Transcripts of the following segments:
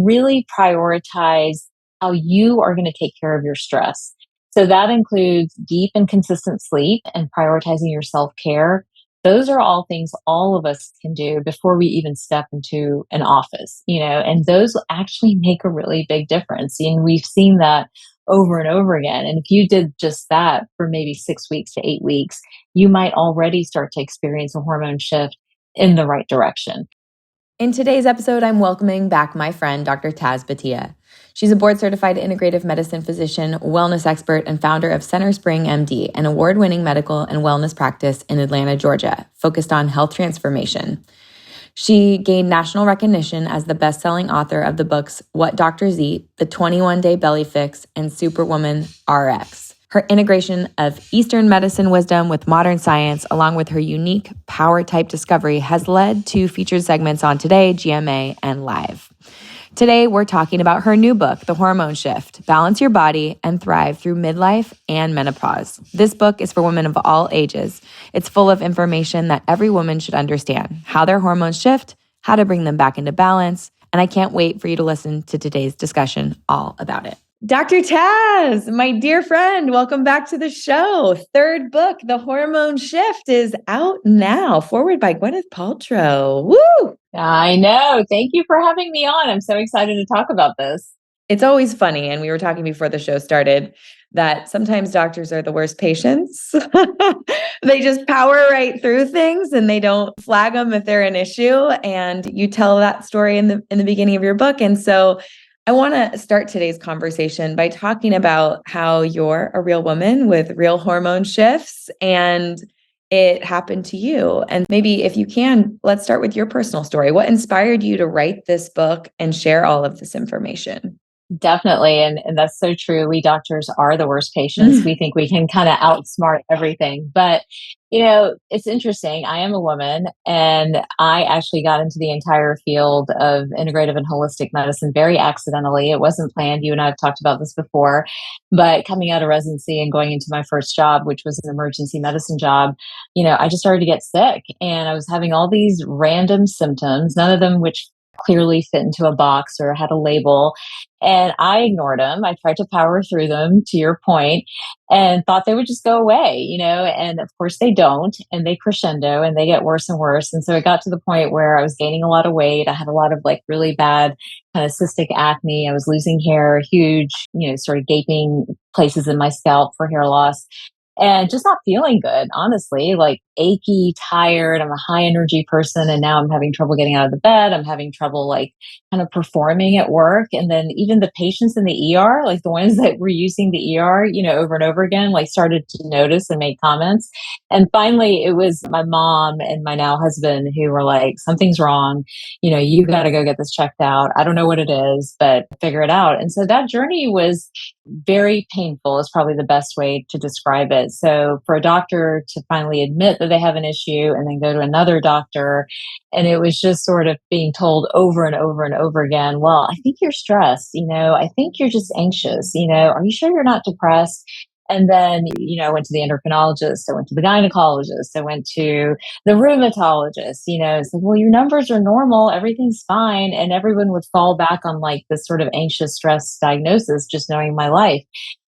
really prioritize how you are going to take care of your stress. So that includes deep and consistent sleep and prioritizing your self care. Those are all things all of us can do before we even step into an office, and those actually make a really big difference. And we've seen that over and over again. And if you did just that for maybe 6 weeks to 8 weeks, you might already start to experience a hormone shift in the right direction. In today's episode, I'm welcoming back my friend, Dr. Taz Bhatia. She's a board-certified integrative medicine physician, wellness expert, and founder of CenterSpringMD, an award-winning medical and wellness practice in Atlanta, Georgia, focused on health transformation. She gained national recognition as the best-selling author of the books What Doctors Eat, The 21-Day Belly Fix, and Superwoman RX. Her integration of Eastern medicine wisdom with modern science, along with her unique power-type discovery, has led to featured segments on Today, GMA, and Live. Today, we're talking about her new book, The Hormone Shift, Balance Your Body and Thrive Through Midlife and Menopause. This book is for women of all ages. It's full of information that every woman should understand, how their hormones shift, how to bring them back into balance, and I can't wait for you to listen to today's discussion all about it. Dr. Taz, my dear friend, welcome back to the show. Third book, The Hormone Shift, is out now, forward by Gwyneth Paltrow. Woo! I know. Thank you for having me on. I'm so excited to talk about this. It's always funny, and we were talking before the show started, that sometimes doctors are the worst patients. They just power right through things and they don't flag them if they're an issue. And you tell that story in the beginning of your book. And so I want to start today's conversation by talking about how you're a real woman with real hormone shifts and it happened to you. And maybe if you can, let's start with your personal story. What inspired you to write this book and share all of this information? Definitely. And that's so true. We doctors are the worst patients. We think we can kind of outsmart everything. But, it's interesting. I am a woman and I actually got into the entire field of integrative and holistic medicine very accidentally. It wasn't planned. You and I have talked about this before. But coming out of residency and going into my first job, which was an emergency medicine job, I just started to get sick and I was having all these random symptoms, none of them which clearly fit into a box or had a label. And I ignored them. I tried to power through them, to your point, and thought they would just go away, and of course they don't. And they crescendo and they get worse and worse. And so it got to the point where I was gaining a lot of weight. I had a lot of really bad kind of cystic acne. I was losing hair, huge, sort of gaping places in my scalp for hair loss. And just not feeling good, honestly, achy, tired. I'm a high energy person. And now I'm having trouble getting out of the bed. I'm having trouble kind of performing at work. And then even the patients in the ER, the ones that were using the ER, over and over again, started to notice and make comments. And finally, it was my mom and my now husband who were like, something's wrong. You got to go get this checked out. I don't know what it is, but figure it out. And so that journey was very painful is probably the best way to describe it. So for a doctor to finally admit that they have an issue and then go to another doctor, and it was just sort of being told over and over and over again, well, I think you're stressed, I think you're just anxious, are you sure you're not depressed? And then, I went to the endocrinologist, I went to the gynecologist, I went to the rheumatologist, it's like, well, your numbers are normal, everything's fine. And everyone would fall back on this sort of anxious stress diagnosis, just knowing my life.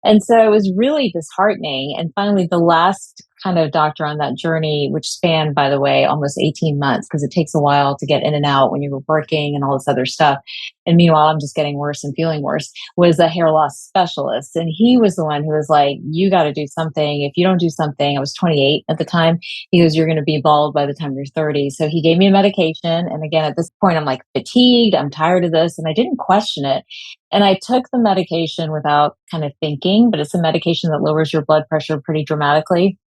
And so it was really disheartening. And finally, the last kind of doctor on that journey, which spanned, by the way, almost 18 months, because it takes a while to get in and out when you were working and all this other stuff. And meanwhile, I'm just getting worse and feeling worse, was a hair loss specialist. And he was the one who was like, you got to do something. If you don't do something, I was 28 at the time. He goes, you're going to be bald by the time you're 30. So he gave me a medication. And again, at this point, I'm fatigued. I'm tired of this. And I didn't question it. And I took the medication without kind of thinking, but it's a medication that lowers your blood pressure pretty dramatically.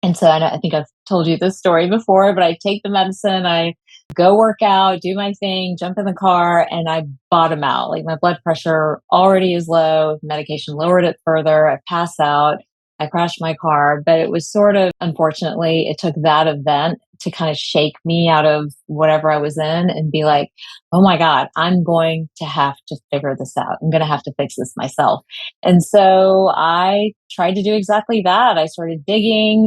And so I think I've told you this story before, but I take the medicine, I go work out, do my thing, jump in the car, and I bottom out. My blood pressure already is low. Medication lowered it further. I pass out. I crashed my car. But it was sort of, unfortunately, it took that event to kind of shake me out of whatever I was in and be like, oh my God, I'm going to have to figure this out. I'm going to have to fix this myself. And so I tried to do exactly that. I started digging,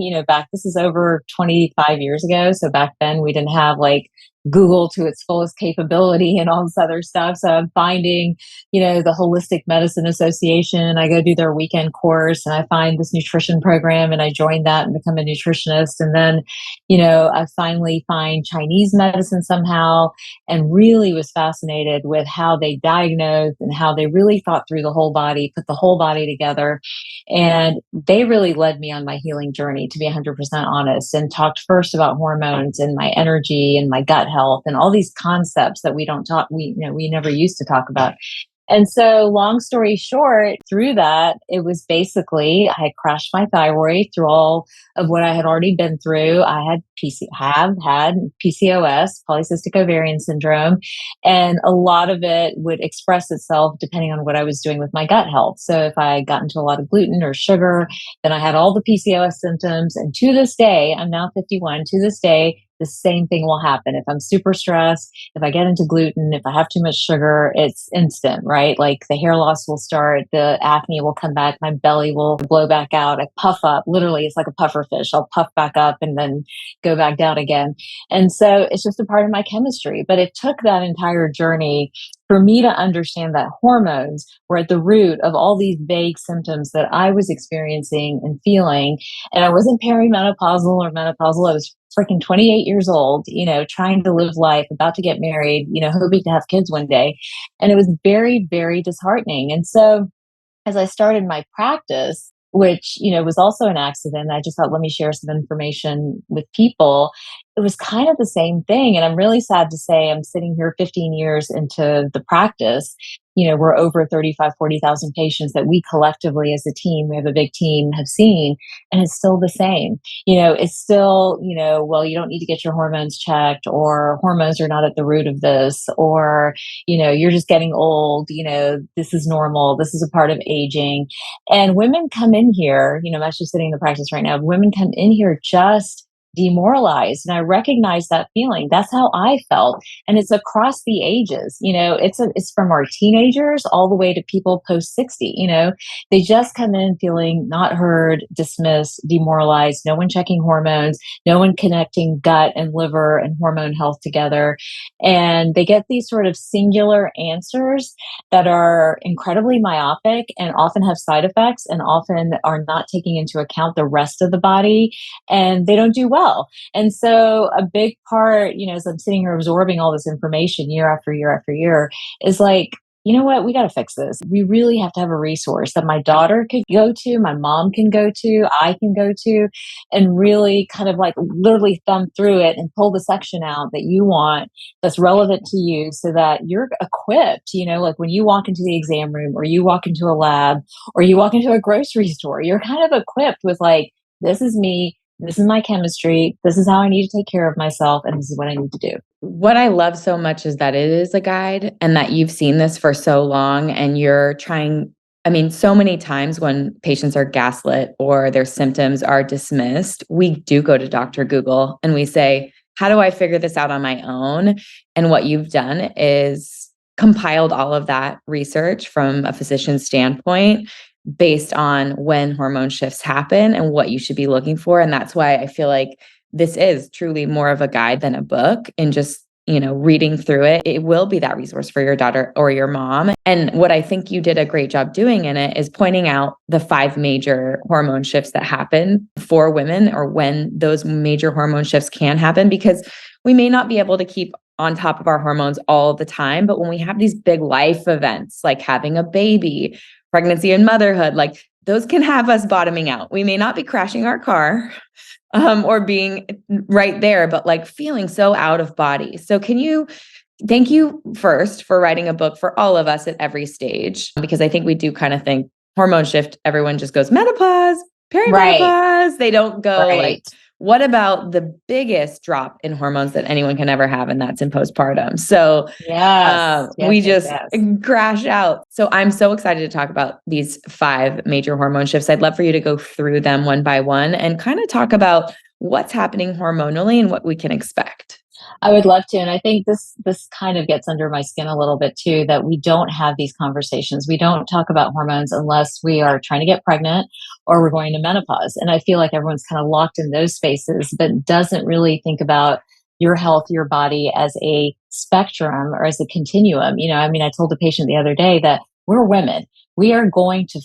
this is over 25 years ago. So back then we didn't have like Google to its fullest capability and all this other stuff. So I'm finding, the Holistic Medicine Association. I go do their weekend course and I find this nutrition program and I join that and become a nutritionist. And then, I finally find Chinese medicine somehow and really was fascinated with how they diagnosed and how they really thought through the whole body, put the whole body together. And they really led me on my healing journey, to be 100% honest, and talked first about hormones and my energy and my gut health and all these concepts that we never used to talk about. And so, long story short, through that, it was basically I had crashed my thyroid through all of what I had already been through. I had had PCOS, polycystic ovarian syndrome, and a lot of it would express itself depending on what I was doing with my gut health. So, if I got into a lot of gluten or sugar, then I had all the PCOS symptoms. And to this day, I'm now 51. To this day, the same thing will happen. If I'm super stressed, if I get into gluten, if I have too much sugar, it's instant, right? Like the hair loss will start, the acne will come back, my belly will blow back out. I puff up. Literally, it's like a puffer fish. I'll puff back up and then go back down again. And so it's just a part of my chemistry. But it took that entire journey for me to understand that hormones were at the root of all these vague symptoms that I was experiencing and feeling. And I wasn't perimenopausal or menopausal. I was freaking 28 years old, trying to live life, about to get married, hoping to have kids one day. And it was very, very disheartening. And so as I started my practice, which, was also an accident, I just thought, let me share some information with people. It was kind of the same thing. And I'm really sad to say I'm sitting here 15 years into the practice. We're over 40,000 patients that we collectively as a team, we have a big team, have seen, and it's still the same. It's still, well, you don't need to get your hormones checked, or hormones are not at the root of this, or, you're just getting old, this is normal, this is a part of aging. And women come in here, I'm actually sitting in the practice right now, women come in here just demoralized. And I recognize that feeling. That's how I felt. And it's across the ages. It's from our teenagers all the way to people post 60. They just come in feeling not heard, dismissed, demoralized, no one checking hormones, no one connecting gut and liver and hormone health together. And they get these sort of singular answers that are incredibly myopic and often have side effects and often are not taking into account the rest of the body, and they don't do well. And so a big part, as I'm sitting here absorbing all this information year after year after year, is like, you know what, we got to fix this. We really have to have a resource that my daughter could go to, my mom can go to, I can go to, and really kind of like literally thumb through it and pull the section out that you want that's relevant to you so that you're equipped, like when you walk into the exam room or you walk into a lab or you walk into a grocery store, you're kind of equipped with like, this is me. This is my chemistry. This is how I need to take care of myself. And this is what I need to do. What I love so much is that it is a guide and that you've seen this for so long and you're trying. I mean, so many times when patients are gaslit or their symptoms are dismissed, we do go to Dr. Google and we say, how do I figure this out on my own? And what you've done is compiled all of that research from a physician's standpoint based on when hormone shifts happen and what you should be looking for. And that's why I feel like this is truly more of a guide than a book. And just, reading through it, it will be that resource for your daughter or your mom. And what I think you did a great job doing in it is pointing out the 5 major hormone shifts that happen for women, or when those major hormone shifts can happen, because we may not be able to keep on top of our hormones all the time. But when we have these big life events, like having a baby, pregnancy and motherhood, like those can have us bottoming out. We may not be crashing our car or being right there, but like feeling so out of body. So thank you first for writing a book for all of us at every stage, because I think we do kind of think hormone shift, everyone just goes menopause, perimenopause. Right. They don't go Right. like, what about the biggest drop in hormones that anyone can ever have? And that's in postpartum. So Yes, yes, we yes, just yes. crash out. So I'm so excited to talk about these 5 major hormone shifts. I'd love for you to go through them one by one and kind of talk about what's happening hormonally and what we can expect. I would love to. And I think this kind of gets under my skin a little bit too, that we don't have these conversations. We don't talk about hormones unless we are trying to get pregnant or we're going to menopause. And I feel like everyone's kind of locked in those spaces, but doesn't really think about your health, your body as a spectrum or as a continuum. I mean, I told a patient the other day that we're women. We are going to,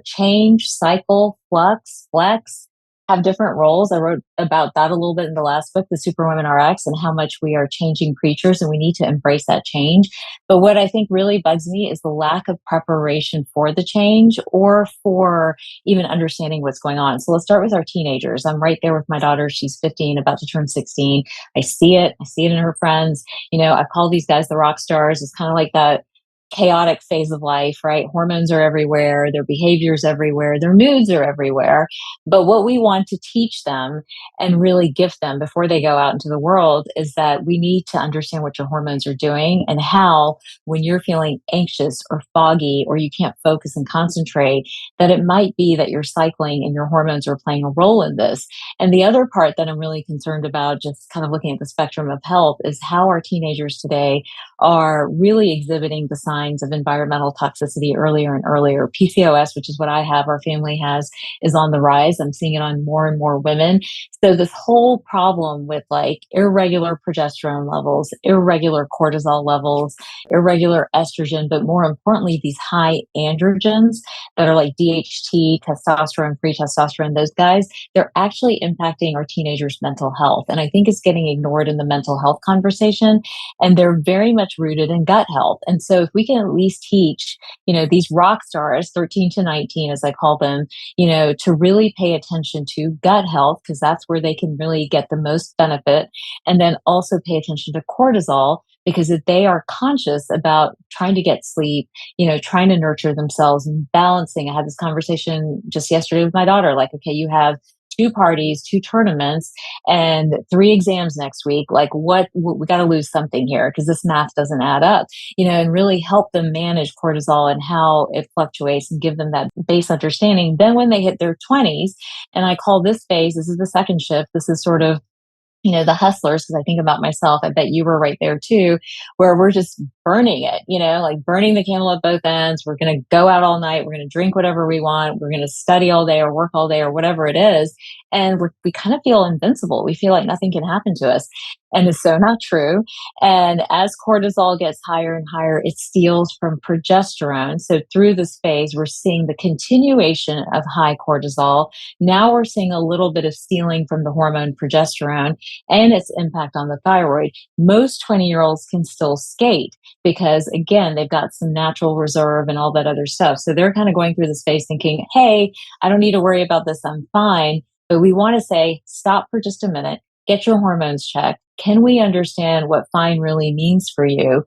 change, cycle, flux, flex, have different roles. I wrote about that a little bit in the last book, The Superwoman RX, and how much we are changing creatures and we need to embrace that change. But what I think really bugs me is the lack of preparation for the change or for even understanding what's going on. So let's start with our teenagers. I'm right there with my daughter. She's 15, about to turn 16. I see it. I see it in her friends. I call these guys the rock stars. It's kind of like that chaotic phase of life, right? Hormones are everywhere, their behaviors everywhere, their moods are everywhere. But what we want to teach them and really gift them before they go out into the world is that we need to understand what your hormones are doing and how, when you're feeling anxious or foggy or you can't focus and concentrate, that it might be that you're cycling and your hormones are playing a role in this. And the other part that I'm really concerned about, just kind of looking at the spectrum of health, is how our teenagers today are really exhibiting the signs of environmental toxicity earlier and earlier. PCOS, which is what I have, our family has, is on the rise. I'm seeing it on more and more women. So this whole problem with like irregular progesterone levels, irregular cortisol levels, irregular estrogen, but more importantly, these high androgens that are like DHT, testosterone, free testosterone, those guys, they're actually impacting our teenagers' mental health. And I think it's getting ignored in the mental health conversation. And they're very much rooted in gut health. And so if we can at least teach, these rock stars, 13 to 19, as I call them, to really pay attention to gut health, because that's where they can really get the most benefit. And then also pay attention to cortisol, because if they are conscious about trying to get sleep, trying to nurture themselves and balancing. I had this conversation just yesterday with my daughter, like, okay, you have 2 parties, 2 tournaments, and 3 exams next week. Like, we got to lose something here because this math doesn't add up, and really help them manage cortisol and how it fluctuates and give them that base understanding. Then when they hit their 20s, and I call this phase, this is the second shift, this is sort of the hustlers, because I think about myself, I bet you were right there too, where we're just burning it, like burning the candle at both ends. We're going to go out all night. We're going to drink whatever we want. We're going to study all day or work all day or whatever it is. And we kind of feel invincible. We feel like nothing can happen to us. And it's so not true. And as cortisol gets higher and higher, it steals from progesterone. So through this phase, we're seeing the continuation of high cortisol. Now we're seeing a little bit of stealing from the hormone progesterone and its impact on the thyroid. Most 20-year-olds can still skate because, again, they've got some natural reserve and all that other stuff. So they're kind of going through this phase thinking, hey, I don't need to worry about this. I'm fine. But we want to say, stop for just a minute, get your hormones checked. Can we understand what fine really means for you?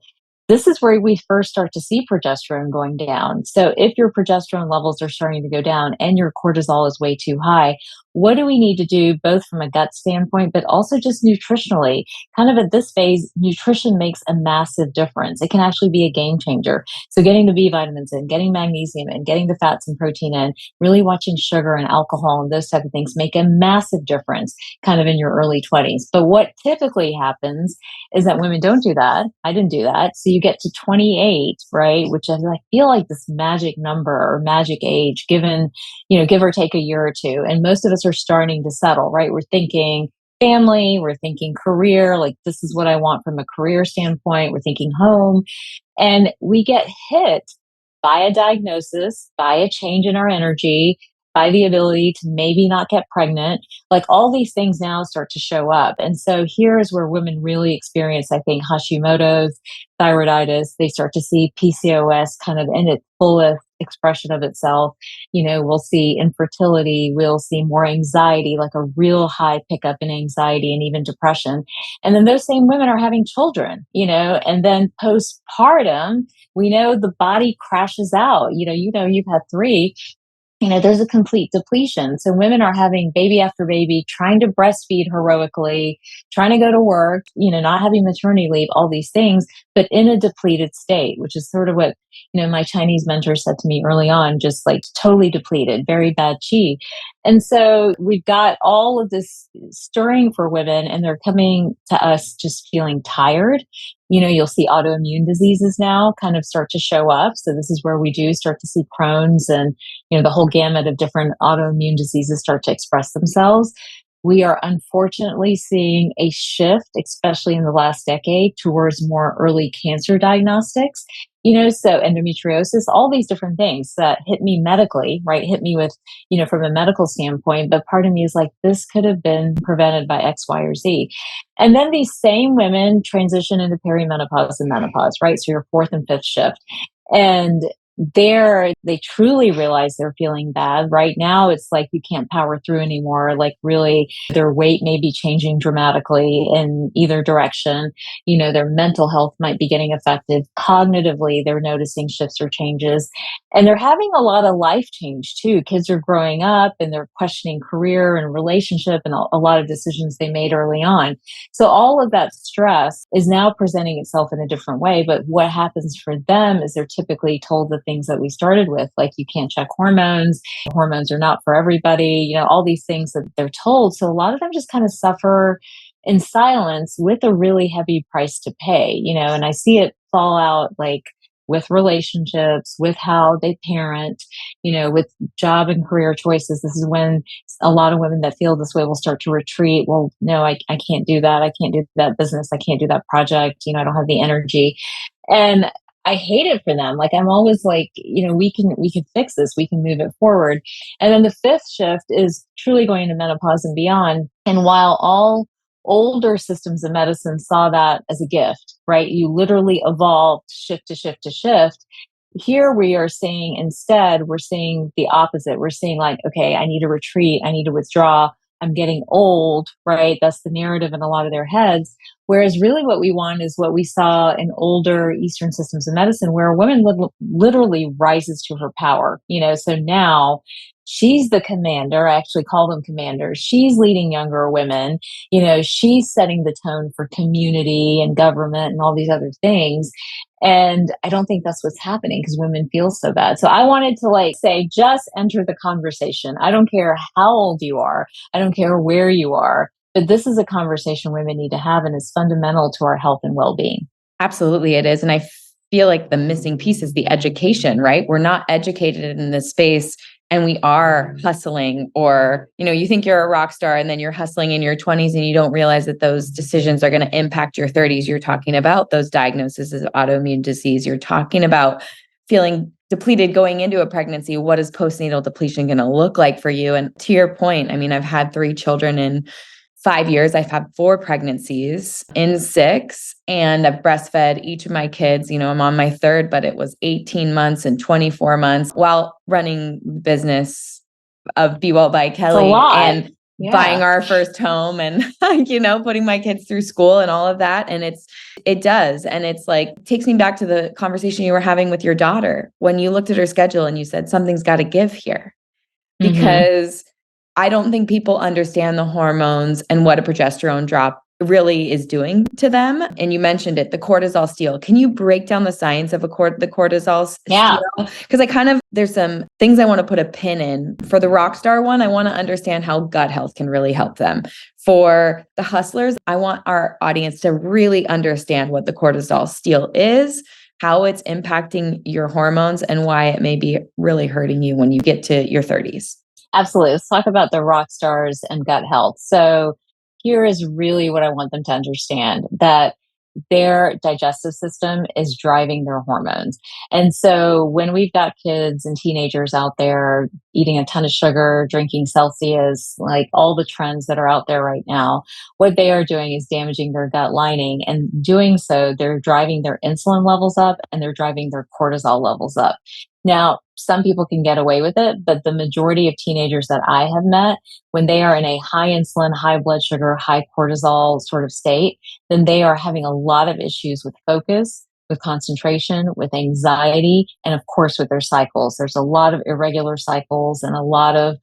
This is where we first start to see progesterone going down. So if your progesterone levels are starting to go down and your cortisol is way too high, what do we need to do both from a gut standpoint, but also just nutritionally? Kind of at this phase, nutrition makes a massive difference. It can actually be a game changer. So getting the B vitamins in, getting magnesium in, getting the fats and protein in, really watching sugar and alcohol and those type of things make a massive difference kind of in your early 20s. But what typically happens is that women don't do that. I didn't do that. So you get to 28, right? Which is, I feel like this magic number or magic age, given, give or take a year or two. And most of us are starting to settle, right? We're thinking family, we're thinking career, like this is what I want from a career standpoint. We're thinking home. And we get hit by a diagnosis, by a change in our energy, by the ability to maybe not get pregnant. Like all these things now start to show up. And so here is where women really experience, I think, Hashimoto's, thyroiditis. They start to see PCOS kind of in its fullest expression of itself. We'll see infertility, we'll see more anxiety, like a real high pickup in anxiety and even depression. And then those same women are having children, and then postpartum, we know the body crashes out. You've had 3. there's a complete depletion. So women are having baby after baby, trying to breastfeed heroically, trying to go to work, not having maternity leave, all these things, but in a depleted state, which is sort of what, my Chinese mentor said to me early on, just like totally depleted, very bad chi. And so we've got all of this stirring for women, and they're coming to us just feeling tired. You'll see autoimmune diseases now kind of start to show up. So this is where we do start to see Crohn's and the whole gamut of different autoimmune diseases start to express themselves. We are unfortunately seeing a shift, especially in the last decade, towards more early cancer diagnostics. So endometriosis, all these different things that hit me medically, right? Hit me with, from a medical standpoint. But part of me is like, this could have been prevented by X, Y, or Z. And then these same women transition into perimenopause and menopause, right? So your fourth and fifth shift. And there they truly realize they're feeling bad. Right now it's like you can't power through anymore. Like really their weight may be changing dramatically in either direction. Their mental health might be getting affected. Cognitively they're noticing shifts or changes, and they're having a lot of life change too. Kids are growing up and they're questioning career and relationship and a lot of decisions they made early on. So all of that stress is now presenting itself in a different way. But what happens for them is they're typically told the things that we started with, like you can't check hormones, hormones are not for everybody, all these things that they're told. So a lot of them just kind of suffer in silence with a really heavy price to pay, and I see it fall out like with relationships, with how they parent, with job and career choices. This is when a lot of women that feel this way will start to retreat. Well, no, I can't do that. I can't do that business. I can't do that project. I don't have the energy. And I hate it for them. Like I'm always like, we can fix this. We can move it forward. And then the fifth shift is truly going into menopause and beyond. And while all older systems of medicine saw that as a gift, right? You literally evolved shift to shift to shift. Here we are seeing instead, we're seeing the opposite. We're seeing like, okay, I need to retreat. I need to withdraw. I'm getting old, right? That's the narrative in a lot of their heads. Whereas really what we want is what we saw in older Eastern systems of medicine, where a woman literally rises to her power, so now she's the commander. I actually call them commanders. She's leading younger women, she's setting the tone for community and government and all these other things. And I don't think that's what's happening because women feel so bad. So I wanted to like say, just enter the conversation. I don't care how old you are. I don't care where you are, but this is a conversation women need to have, and it's fundamental to our health and well-being. Absolutely, it is. And I feel like the missing piece is the education, right? We're not educated in this space, and we are hustling, or, you think you're a rock star and then you're hustling in your 20s and you don't realize that those decisions are going to impact your 30s. You're talking about those diagnoses of autoimmune disease. You're talking about feeling depleted going into a pregnancy. What is postnatal depletion going to look like for you? And to your point, I mean, I've had 3 children in 5 years. I've had 4 pregnancies in 6, and I've breastfed each of my kids. I'm on my 3rd, but it was 18 months and 24 months while running business of Be Well by Kelly and buying our first home and, putting my kids through school and all of that. And it does. And it's like, takes me back to the conversation you were having with your daughter when you looked at her schedule and you said, something's got to give here. Because I don't think people understand the hormones and what a progesterone drop really is doing to them. And you mentioned it, the cortisol steal. Can you break down the science of the cortisol steal? Because there's some things I want to put a pin in. For the Rockstar one, I want to understand how gut health can really help them. For the hustlers, I want our audience to really understand what the cortisol steal is, how it's impacting your hormones, and why it may be really hurting you when you get to your 30s. Absolutely. Let's talk about the rock stars and gut health. So here is really what I want them to understand, that their digestive system is driving their hormones. And so when we've got kids and teenagers out there eating a ton of sugar, drinking Celsius, like all the trends that are out there right now, what they are doing is damaging their gut lining. And doing so, they're driving their insulin levels up and they're driving their cortisol levels up. Now, some people can get away with it, but the majority of teenagers that I have met, when they are in a high insulin, high blood sugar, high cortisol sort of state, then they are having a lot of issues with focus, with concentration, with anxiety, and of course with their cycles. There's a lot of irregular cycles and a lot of,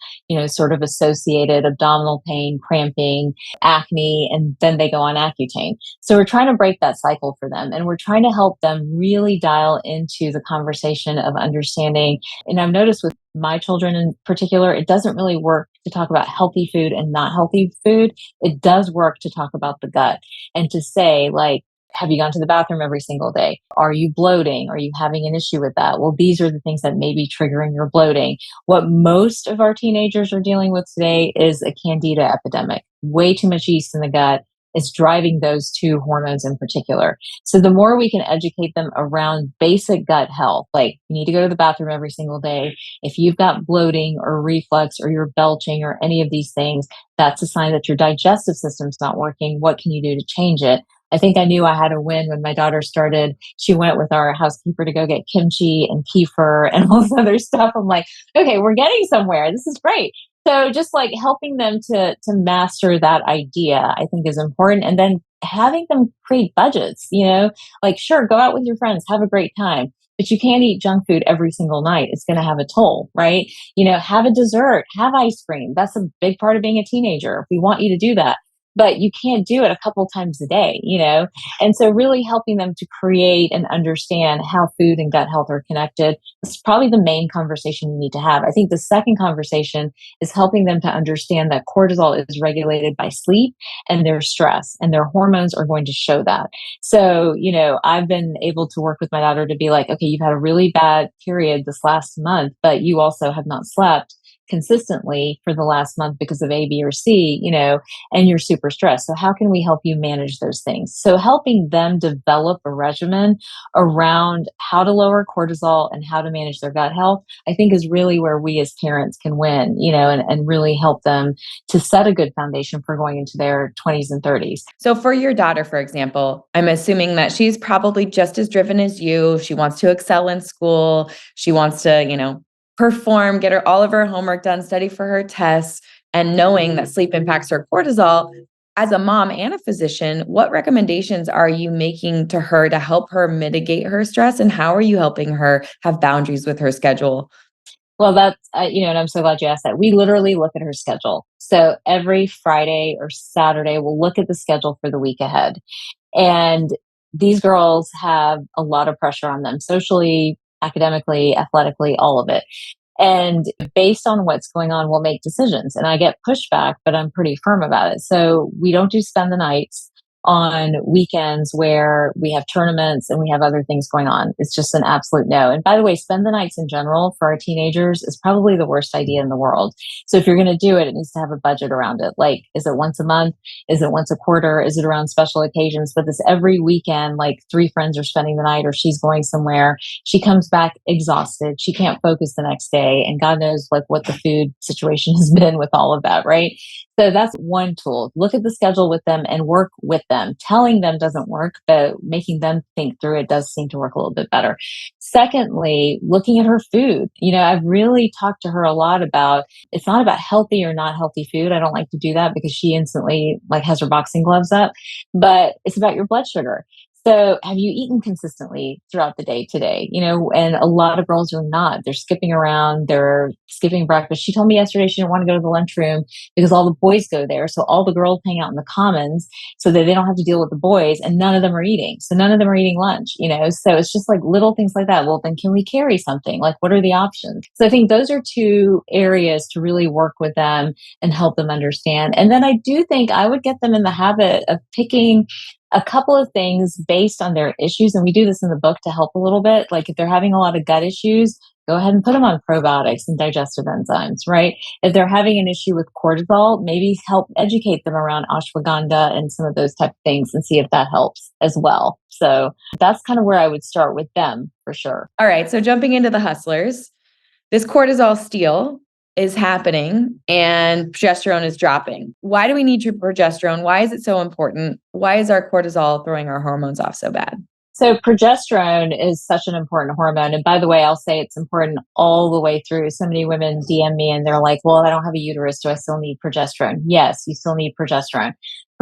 sort of associated abdominal pain, cramping, acne, and then they go on Accutane. So we're trying to break that cycle for them, and we're trying to help them really dial into the conversation of understanding. And I've noticed with my children in particular, it doesn't really work to talk about healthy food and not healthy food. It does work to talk about the gut and to say, like, have you gone to the bathroom every single day? Are you bloating? Are you having an issue with that? Well, these are the things that may be triggering your bloating. What most of our teenagers are dealing with today is a candida epidemic. Way too much yeast in the gut is driving those two hormones in particular. So the more we can educate them around basic gut health, like you need to go to the bathroom every single day. If you've got bloating or reflux or you're belching or any of these things, that's a sign that your digestive system's not working. What can you do to change it? I think I knew I had a win when my daughter started. She went with our housekeeper to go get kimchi and kefir and all this other stuff. I'm like, okay, we're getting somewhere. This is great. So just like helping them to master that idea, I think is important. And then having them create budgets, like sure, go out with your friends, have a great time. But you can't eat junk food every single night. It's going to have a toll, right? Have a dessert, have ice cream. That's a big part of being a teenager. We want you to do that, but you can't do it a couple times a day. And so really helping them to create and understand how food and gut health are connected is probably the main conversation you need to have. I think the second conversation is helping them to understand that cortisol is regulated by sleep and their stress, and their hormones are going to show that. So, I've been able to work with my daughter to be like, okay, you've had a really bad period this last month, but you also have not slept consistently for the last month because of A, B, or C, and you're super stressed. So how can we help you manage those things? So helping them develop a regimen around how to lower cortisol and how to manage their gut health, I think is really where we as parents can win, and really help them to set a good foundation for going into their 20s and 30s. So for your daughter, for example, I'm assuming that she's probably just as driven as you. She wants to excel in school. She wants to, perform, get all of her homework done, study for her tests, and knowing that sleep impacts her cortisol. As a mom and a physician, what recommendations are you making to her to help her mitigate her stress? And how are you helping her have boundaries with her schedule? Well, that's, and I'm so glad you asked that. We literally look at her schedule. So every Friday or Saturday, we'll look at the schedule for the week ahead. And these girls have a lot of pressure on them socially, academically, athletically, all of it. And based on what's going on, we'll make decisions. And I get pushback, but I'm pretty firm about it. So we don't do spend the nights on weekends where we have tournaments and we have other things going on. It's just an absolute no. And by the way, spend the nights in general for our teenagers is probably the worst idea in the world. So if you're going to do it, it needs to have a budget around it. Like, is it once a month? Is it once a quarter? Is it around special occasions? But this every weekend, like 3 friends are spending the night or she's going somewhere. She comes back exhausted. She can't focus the next day. And God knows like what the food situation has been with all of that, right? So that's one tool. Look at the schedule with them and work with them. Telling them doesn't work, but making them think through it does seem to work a little bit better. Secondly, looking at her food. I've really talked to her a lot about, it's not about healthy or not healthy food. I don't like to do that because she instantly like has her boxing gloves up, but it's about your blood sugar. So have you eaten consistently throughout the day today? And a lot of girls are not. They're skipping around. They're skipping breakfast. She told me yesterday she didn't want to go to the lunchroom because all the boys go there. So all the girls hang out in the commons so that they don't have to deal with the boys, and none of them are eating. So none of them are eating lunch, So it's just like little things like that. Well, then can we carry something? Like, what are the options? So I think those are 2 areas to really work with them and help them understand. And then I do think I would get them in the habit of picking a couple of things based on their issues. And we do this in the book to help a little bit. Like if they're having a lot of gut issues, go ahead and put them on probiotics and digestive enzymes, right? If they're having an issue with cortisol, maybe help educate them around ashwagandha and some of those type of things and see if that helps as well. So that's kind of where I would start with them for sure. All right. So jumping into the hustlers, this cortisol steal is happening and progesterone is dropping. Why do we need your progesterone? Why is it so important? Why is our cortisol throwing our hormones off so bad? So progesterone is such an important hormone. And by the way, I'll say it's important all the way through. So many women DM me and they're like, well, I don't have a uterus. Do I still need progesterone? Yes, you still need progesterone.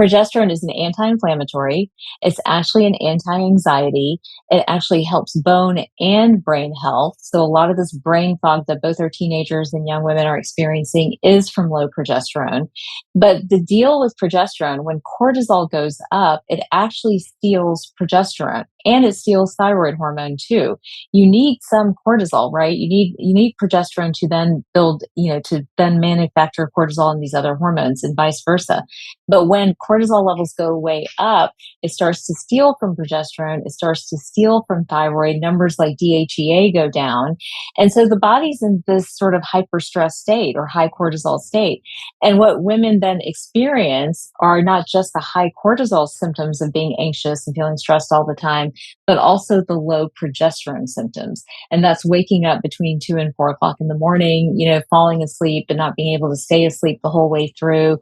Progesterone is an anti-inflammatory. It's actually an anti-anxiety. It actually helps bone and brain health. So a lot of this brain fog that both our teenagers and young women are experiencing is from low progesterone. But the deal with progesterone, when cortisol goes up, it actually steals progesterone and it steals thyroid hormone too. You need some cortisol, right? You need progesterone to then build, to then manufacture cortisol and these other hormones and vice versa. But when cortisol levels go way up, it starts to steal from progesterone, it starts to steal from thyroid, numbers like DHEA go down. And so the body's in this sort of hyper stress state or high cortisol state. And what women then experience are not just the high cortisol symptoms of being anxious and feeling stressed all the time, but also the low progesterone symptoms. And that's waking up between 2 and 4 o'clock in the morning, falling asleep and not being able to stay asleep the whole way through,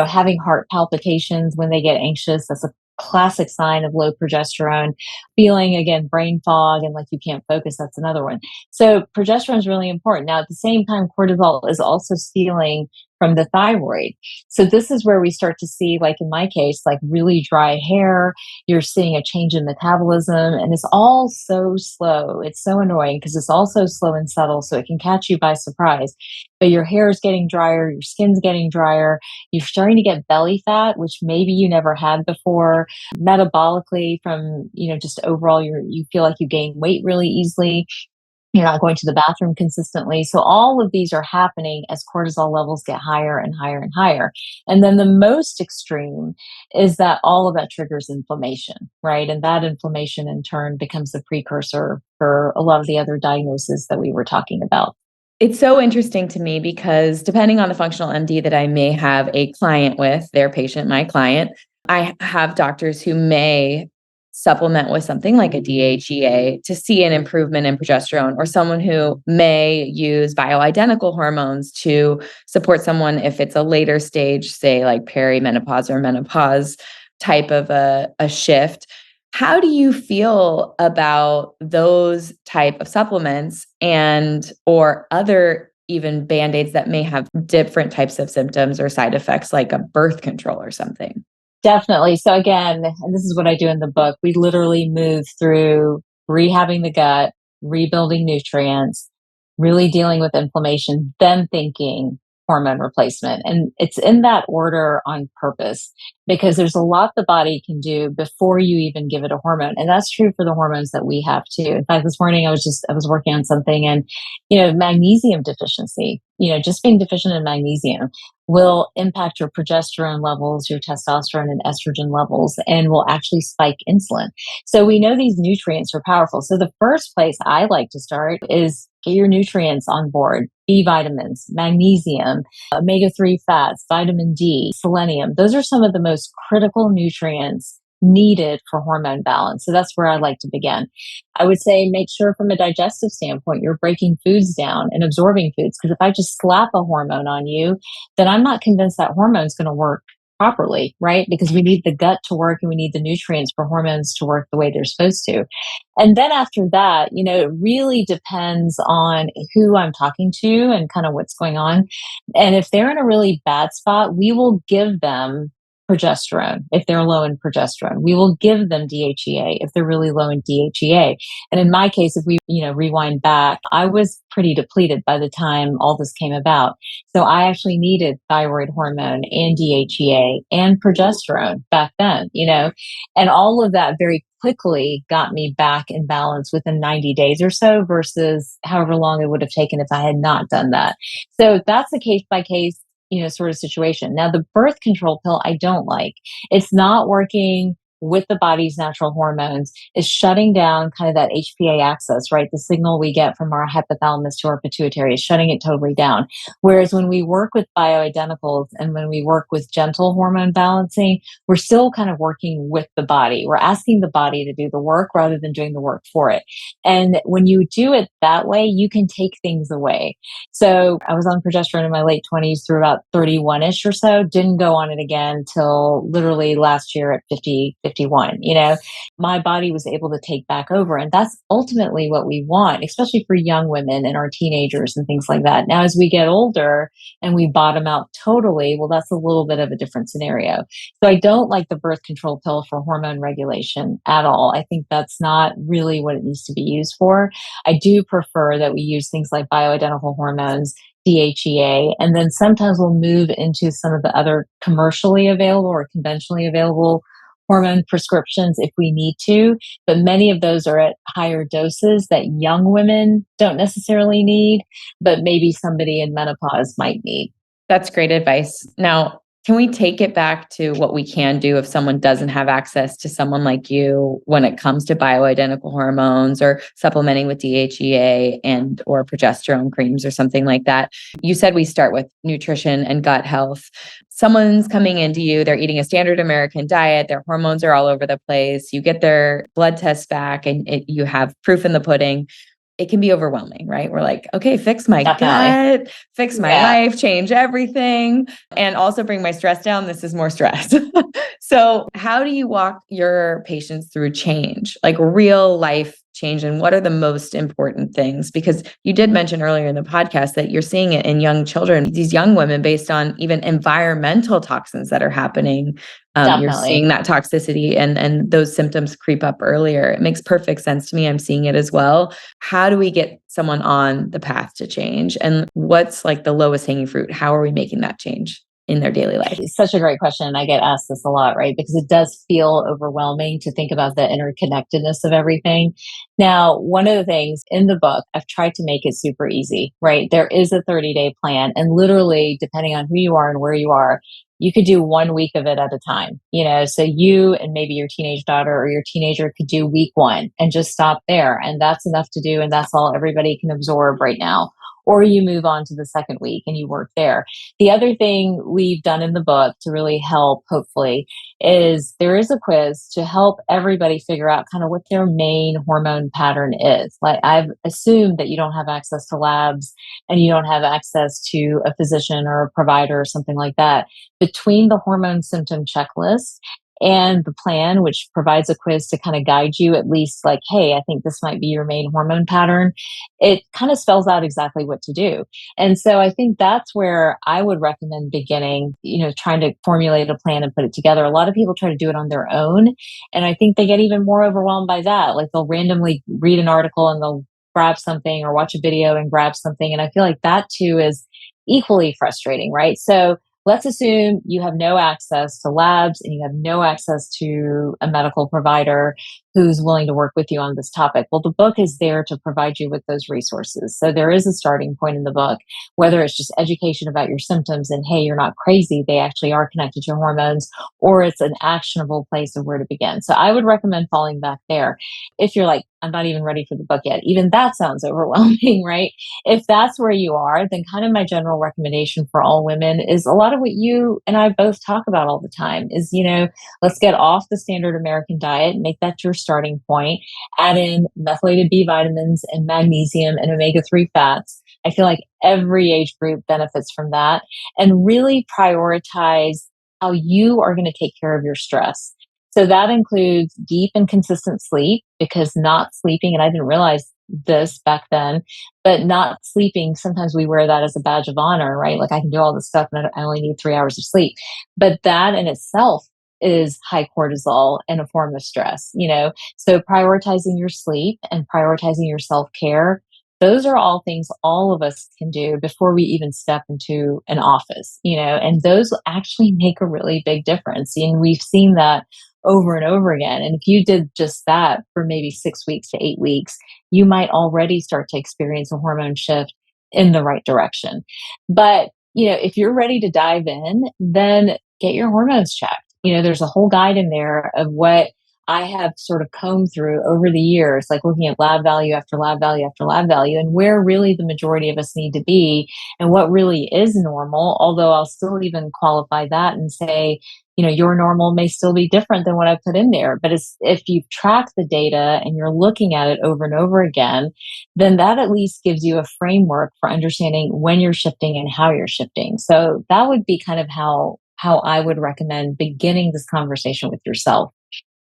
having heart palpitations when they get anxious. That's a classic sign of low progesterone. Feeling, again, brain fog and like you can't focus. That's another one. So progesterone is really important. Now, at the same time, cortisol is also stealing from the thyroid. So this is where we start to see, like in my case, like really dry hair. You're seeing a change in metabolism, and it's all so slow. It's so annoying because it's all so slow and subtle, so it can catch you by surprise. But your hair is getting drier, your skin's getting drier, you're starting to get belly fat, which maybe you never had before. Metabolically, from just overall, you feel like you gain weight really easily. You're not going to the bathroom consistently. So all of these are happening as cortisol levels get higher and higher and higher. And then the most extreme is that all of that triggers inflammation, right? And that inflammation in turn becomes the precursor for a lot of the other diagnoses that we were talking about. It's so interesting to me because depending on the functional MD that I may have a client with, their patient, my client, I have doctors who may supplement with something like a DHEA to see an improvement in progesterone, or someone who may use bioidentical hormones to support someone if it's a later stage, say like perimenopause or menopause type of a shift. How do you feel about those type of supplements and or other even band-aids that may have different types of symptoms or side effects like a birth control or something? Definitely. So again, and this is what I do in the book, we literally move through rehabbing the gut, rebuilding nutrients, really dealing with inflammation, then thinking hormone replacement. And it's in that order on purpose because there's a lot the body can do before you even give it a hormone. And that's true for the hormones that we have too. In fact, this morning I was working on something, and magnesium deficiency, just being deficient in magnesium will impact your progesterone levels, your testosterone and estrogen levels, and will actually spike insulin. So we know these nutrients are powerful. So the first place I like to start is get your nutrients on board. B vitamins, magnesium, omega-3 fats, vitamin D, selenium. Those are some of the most critical nutrients needed for hormone balance. So that's where I like to begin. I would say make sure from a digestive standpoint, you're breaking foods down and absorbing foods. Because if I just slap a hormone on you, then I'm not convinced that hormone is going to work properly, right? Because we need the gut to work and we need the nutrients for hormones to work the way they're supposed to. And then after that, it really depends on who I'm talking to and kind of what's going on. And if they're in a really bad spot, we will give them progesterone if they're low in progesterone. We will give them DHEA if they're really low in DHEA. And in my case, if we, rewind back, I was pretty depleted by the time all this came about. So I actually needed thyroid hormone and DHEA and progesterone back then, and all of that very quickly got me back in balance within 90 days or so versus however long it would have taken if I had not done that. So that's a case by case, sort of situation. Now, the birth control pill, I don't like. It's not working with the body's natural hormones. It's shutting down kind of that HPA axis, right? The signal we get from our hypothalamus to our pituitary is shutting it totally down. Whereas when we work with bioidenticals and when we work with gentle hormone balancing, we're still kind of working with the body. We're asking the body to do the work rather than doing the work for it. And when you do it that way, you can take things away. So I was on progesterone in my late 20s through about 31-ish or so, didn't go on it again till literally last year at 50, 51, my body was able to take back over. And that's ultimately what we want, especially for young women and our teenagers and things like that. Now, as we get older and we bottom out totally, well, that's a little bit of a different scenario. So I don't like the birth control pill for hormone regulation at all. I think that's not really what it needs to be used for. I do prefer that we use things like bioidentical hormones, DHEA, and then sometimes we'll move into some of the other commercially available or conventionally available hormone prescriptions if we need to. But many of those are at higher doses that young women don't necessarily need, but maybe somebody in menopause might need. That's great advice. Now, can we take it back to what we can do if someone doesn't have access to someone like you when it comes to bioidentical hormones or supplementing with DHEA and or progesterone creams or something like that? You said we start with nutrition and gut health. Someone's coming into you, they're eating a standard American diet, their hormones are all over the place. You get their blood tests back and you have proof in the pudding. It can be overwhelming, right? We're like, okay, fix my Definitely. gut, fix my life, change everything, and also bring my stress down. This is more stress. So how do you walk your patients through change, like real life change? And what are the most important things? Because you did mention earlier in the podcast that you're seeing it in young children, these young women, based on even environmental toxins that are happening. You're seeing that toxicity and those symptoms creep up earlier. It makes perfect sense to me. I'm seeing it as well. How do we get someone on the path to change? And what's like the lowest hanging fruit? How are we making that change in their daily life? It's such a great question. And I get asked this a lot, right? Because it does feel overwhelming to think about the interconnectedness of everything. Now, one of the things in the book, I've tried to make it super easy, right? There is a 30-day plan. And literally, depending on who you are and where you are, you could do 1 week of it at a time, so you and maybe your teenage daughter or your teenager could do week 1 and just stop there. And that's enough to do. And that's all everybody can absorb right now. Or you move on to the second week and you work there. The other thing we've done in the book to really help, hopefully, is there is a quiz to help everybody figure out kind of what their main hormone pattern is. Like, I've assumed that you don't have access to labs and you don't have access to a physician or a provider or something like that. Between the hormone symptom checklist and the plan, which provides a quiz to kind of guide you, at least like, hey, I think this might be your main hormone pattern, it kind of spells out exactly what to do. And so I think that's where I would recommend beginning, trying to formulate a plan and put it together. A lot of people try to do it on their own. And I think they get even more overwhelmed by that. Like, they'll randomly read an article and they'll grab something or watch a video and grab something. And I feel like that too is equally frustrating, right? So let's assume you have no access to labs and you have no access to a medical provider who's willing to work with you on this topic. Well, the book is there to provide you with those resources. So there is a starting point in the book, whether it's just education about your symptoms and, hey, you're not crazy, they actually are connected to your hormones, or it's an actionable place of where to begin. So I would recommend falling back there. If you're like, I'm not even ready for the book yet, even that sounds overwhelming, right? If that's where you are, then kind of my general recommendation for all women is a lot of what you and I both talk about all the time is, let's get off the standard American diet, make that your starting point, add in methylated B vitamins and magnesium and omega-3 fats. I feel like every age group benefits from that, and really prioritize how you are going to take care of your stress. So that includes deep and consistent sleep, because not sleeping, and I didn't realize this back then, but not sleeping, sometimes we wear that as a badge of honor, right? Like, I can do all this stuff and I only need 3 hours of sleep. But that in itself is high cortisol and a form of stress, So prioritizing your sleep and prioritizing your self-care, those are all things all of us can do before we even step into an office, and those actually make a really big difference. And we've seen that over and over again. And if you did just that for maybe 6 weeks to 8 weeks, you might already start to experience a hormone shift in the right direction. But, if you're ready to dive in, then get your hormones checked. There's a whole guide in there of what I have sort of combed through over the years, like looking at lab value after lab value after lab value, and where really the majority of us need to be and what really is normal. Although I'll still even qualify that and say, your normal may still be different than what I put in there. But if you track the data and you're looking at it over and over again, then that at least gives you a framework for understanding when you're shifting and how you're shifting. So that would be kind of how I would recommend beginning this conversation with yourself.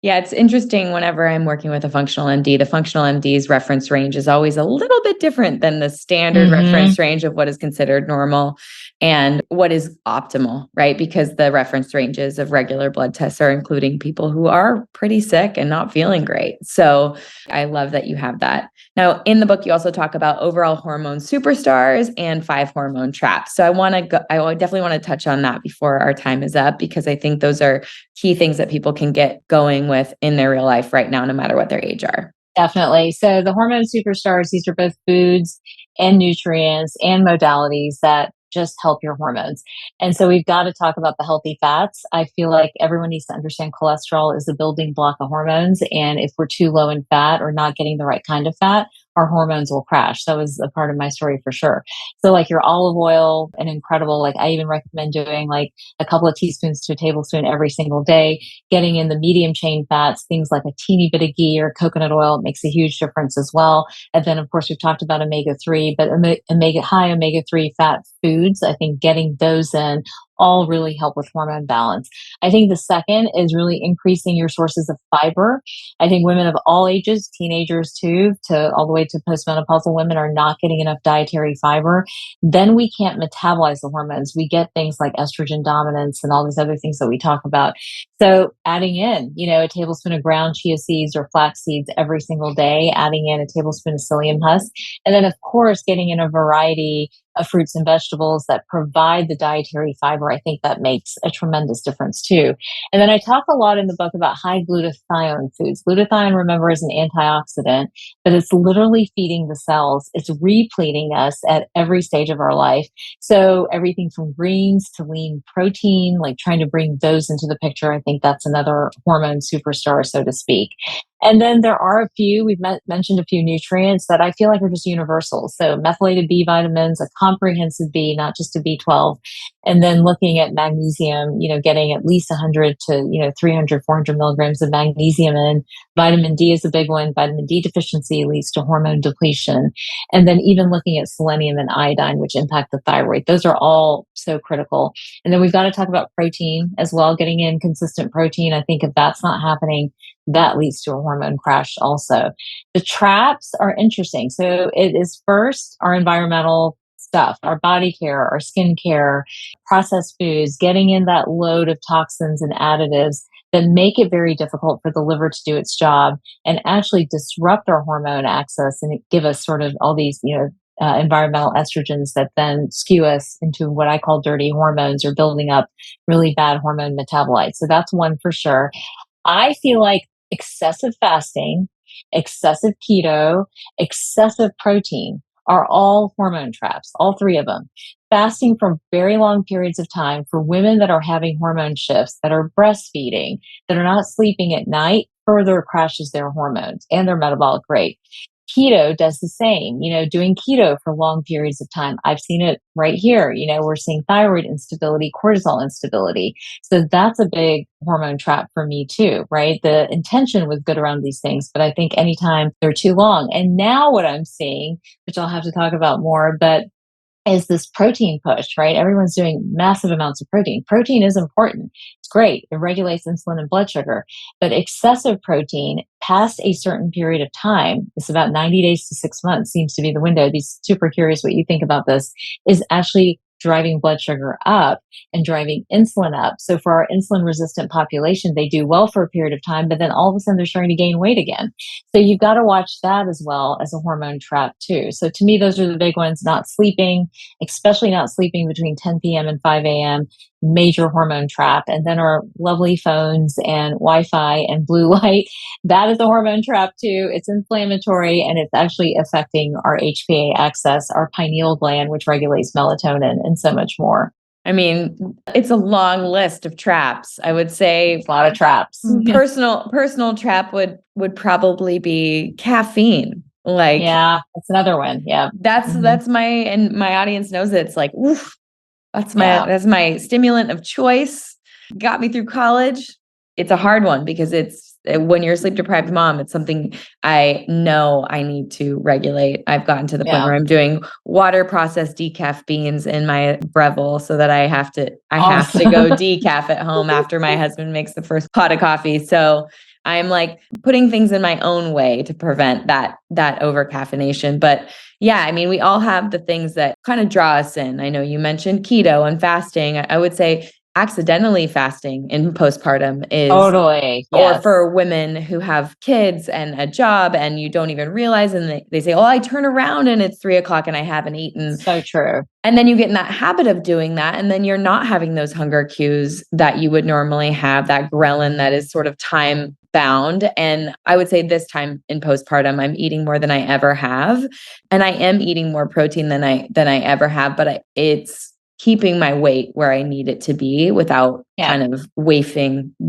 Yeah, it's interesting whenever I'm working with a functional MD, the functional MD's reference range is always a little bit different than the standard reference range of what is considered normal and what is optimal, right? Because the reference ranges of regular blood tests are including people who are pretty sick and not feeling great. So I love that you have that. Now, in the book, you also talk about overall hormone superstars and 5 hormone traps. So I definitely want to touch on that before our time is up, because I think those are key things that people can get going with in their real life right now, no matter what their age are. Definitely. So the hormone superstars, these are both foods and nutrients and modalities that just help your hormones. And so we've got to talk about the healthy fats. I feel like everyone needs to understand cholesterol is the building block of hormones. And if we're too low in fat or not getting the right kind of fat, our hormones will crash. That was a part of my story for sure. So like your olive oil, an incredible, like I even recommend doing like a couple of teaspoons to a tablespoon every single day, getting in the medium chain fats, things like a teeny bit of ghee or coconut oil makes a huge difference as well. And then of course we've talked about omega-3, but high omega-3 fat foods, I think getting those in all really help with hormone balance. I think the second is really increasing your sources of fiber. I think women of all ages, teenagers too, to all the way to postmenopausal women are not getting enough dietary fiber. Then we can't metabolize the hormones. We get things like estrogen dominance and all these other things that we talk about. So adding in, a tablespoon of ground chia seeds or flax seeds every single day, adding in a tablespoon of psyllium husk, and then of course getting in a variety of fruits and vegetables that provide the dietary fiber, I think that makes a tremendous difference too. And then I talk a lot in the book about high glutathione foods. Glutathione, remember, is an antioxidant, but it's literally feeding the cells. It's repleting us at every stage of our life. So everything from greens to lean protein, like trying to bring those into the picture, I think that's another hormone superstar, so to speak. And then there are a few, we've mentioned a few nutrients that I feel like are just universal. So methylated B vitamins, a comprehensive B, not just a B12. And then looking at magnesium, getting at least 100 to, 300, 400 milligrams of magnesium in. Vitamin D is a big one. Vitamin D deficiency leads to hormone depletion. And then even looking at selenium and iodine, which impact the thyroid. Those are all so critical. And then we've got to talk about protein as well, getting in consistent protein. I think if that's not happening, that leads to a hormone crash also. The traps are interesting. So it is first our environmental stuff, our body care, our skin care, processed foods, getting in that load of toxins and additives that make it very difficult for the liver to do its job and actually disrupt our hormone axis and give us sort of all these, environmental estrogens that then skew us into what I call dirty hormones or building up really bad hormone metabolites. So that's one for sure. I feel like excessive fasting, excessive keto, excessive protein are all hormone traps, all three of them. Fasting for very long periods of time for women that are having hormone shifts, that are breastfeeding, that are not sleeping at night, further crashes their hormones and their metabolic rate. Keto does the same, doing keto for long periods of time. I've seen it right here. We're seeing thyroid instability, cortisol instability. So that's a big hormone trap for me too, right? The intention was good around these things, but I think anytime they're too long. And now what I'm seeing, which I'll have to talk about more, but is this protein push, right? Everyone's doing massive amounts of protein. Protein is important. It's great. It regulates insulin and blood sugar. But excessive protein past a certain period of time, it's about 90 days to 6 months seems to be the window. I'd be super curious what you think about this, is actually driving blood sugar up and driving insulin up. So for our insulin resistant population, they do well for a period of time, but then all of a sudden they're starting to gain weight again. So you've got to watch that as well as a hormone trap too. So to me, those are the big ones. Not sleeping, especially not sleeping between 10 p.m. and 5 a.m., major hormone trap. And then our lovely phones and Wi-Fi and blue light, that is a hormone trap too. It's inflammatory and it's actually affecting our HPA axis, our pineal gland, which regulates melatonin and so much more. I mean, it's a long list of traps. I would say a lot of traps. Personal trap would probably be caffeine. Yeah, that's another one. Yeah. That's my audience knows it. It's like, oof, that's my stimulant of choice. Got me through college. It's a hard one because when you're a sleep deprived mom, it's something I know I need to regulate. I've gotten to the point where I'm doing water processed decaf beans in my Breville so that I have to go decaf at home after my husband makes the first pot of coffee. So I'm like putting things in my own way to prevent that over caffeination. But yeah, I mean, we all have the things that kind of draw us in. I know you mentioned keto and fasting. I would say accidentally fasting in postpartum is, Totally. or Yes. for women who have kids and a job and you don't even realize, and they say, oh, I turn around and it's 3:00 and I haven't eaten. So true. And then you get in that habit of doing that. And then you're not having those hunger cues that you would normally have, that ghrelin that is sort of time bound. And I would say this time in postpartum, I'm eating more than I ever have. And I am eating more protein than I ever have, but it's keeping my weight where I need it to be without kind of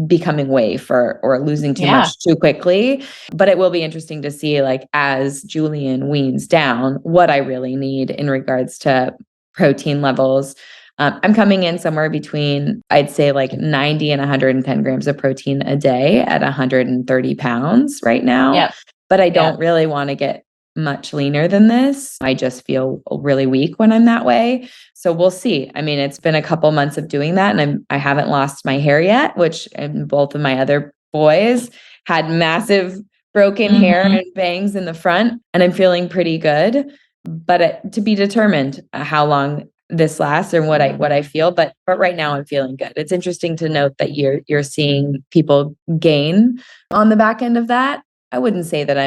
becoming waif or losing too much too quickly. But it will be interesting to see, like, as Julian weans down, what I really need in regards to protein levels. I'm coming in somewhere between, I'd say, like 90 and 110 grams of protein a day at 130 pounds right now. But I don't really want to get much leaner than this. I just feel really weak when I'm that way. So we'll see. I mean, it's been a couple months of doing that, and I haven't lost my hair yet, which both of my other boys had massive broken hair and bangs in the front, and I'm feeling pretty good. But to be determined how long this lasts and what I feel. But right now I'm feeling good. It's interesting to note that you're seeing people gain on the back end of that. I wouldn't say that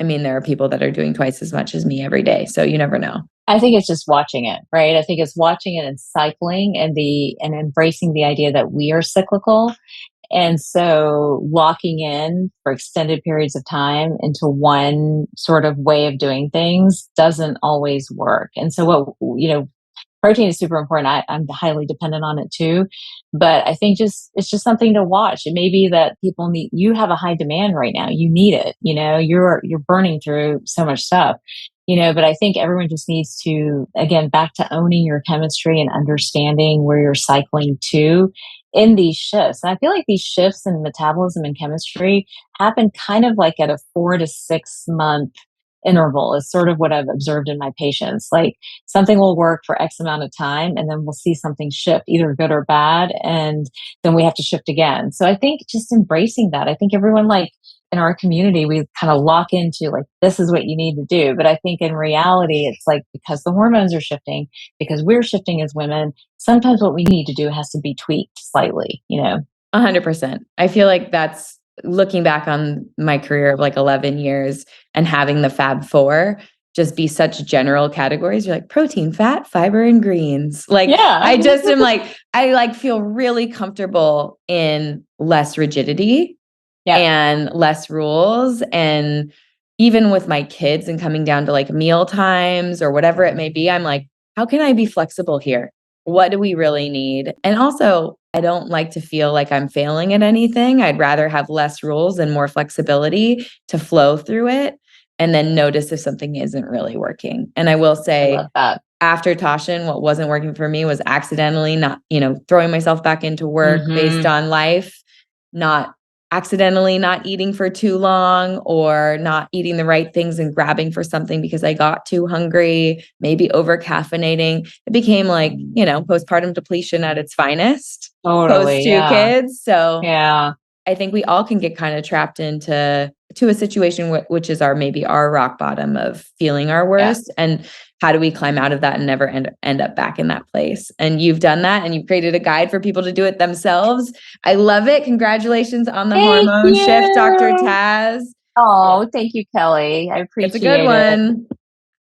there are people that are doing twice as much as me every day. So you never know. I think it's just watching it, right? I think it's watching it and cycling and embracing the idea that we are cyclical. And so locking in for extended periods of time into one sort of way of doing things doesn't always work. And so protein is super important. I'm highly dependent on it too. But I think it's just something to watch. It may be that you have a high demand right now. You need it. You're burning through so much stuff. But I think everyone just needs to, again, back to owning your chemistry and understanding where you're cycling to in these shifts. And I feel like these shifts in metabolism and chemistry happen kind of like at a 4 to 6 month interval is sort of what I've observed in my patients. Like something will work for X amount of time and then we'll see something shift, either good or bad. And then we have to shift again. So I think just embracing that, I think everyone, like in our community, we kind of lock into like, this is what you need to do. But I think in reality, it's like, because the hormones are shifting, because we're shifting as women, sometimes what we need to do has to be tweaked slightly, 100%. I feel like that's, looking back on my career of like 11 years and having the Fab Four just be such general categories. You're like protein, fat, fiber, and greens. Like, I just am like, I feel really comfortable in less rigidity and less rules. And even with my kids and coming down to like meal times or whatever it may be, I'm like, how can I be flexible here? What do we really need? And also, I don't like to feel like I'm failing at anything. I'd rather have less rules and more flexibility to flow through it and then notice if something isn't really working. And I will say, after Toshin, what wasn't working for me was accidentally not, throwing myself back into work based on life, not accidentally not eating for too long or not eating the right things and grabbing for something because I got too hungry, maybe over caffeinating. It became like, postpartum depletion at its finest. Totally. Post 2 kids. So I think we all can get kind of trapped into a situation which is maybe our rock bottom of feeling our worst. And how do we climb out of that and never end up back in that place? And you've done that, and you've created a guide for people to do it themselves. I love it. Congratulations on the hormone shift, Dr. Taz. Oh, thank you, Kelly. I appreciate it. It's a good one.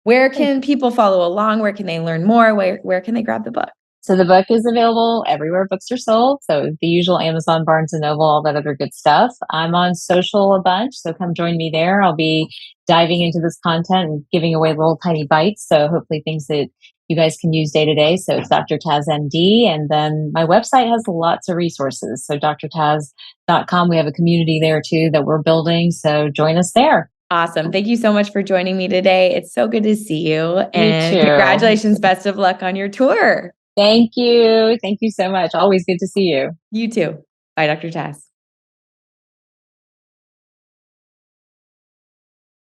Where can people follow along? Where can they learn more? Where can they grab the book? So the book is available everywhere books are sold. So the usual Amazon, Barnes & Noble, all that other good stuff. I'm on social a bunch, so come join me there. I'll be diving into this content and giving away little tiny bites. So hopefully things that you guys can use day to day. So it's Dr. Taz MD. And then my website has lots of resources. So drtaz.com. We have a community there too that we're building. So join us there. Awesome. Thank you so much for joining me today. It's so good to see you. And Me too. Congratulations. Best of luck on your tour. Thank you. Thank you so much. Always good to see you. You too. Bye, Dr. Taz.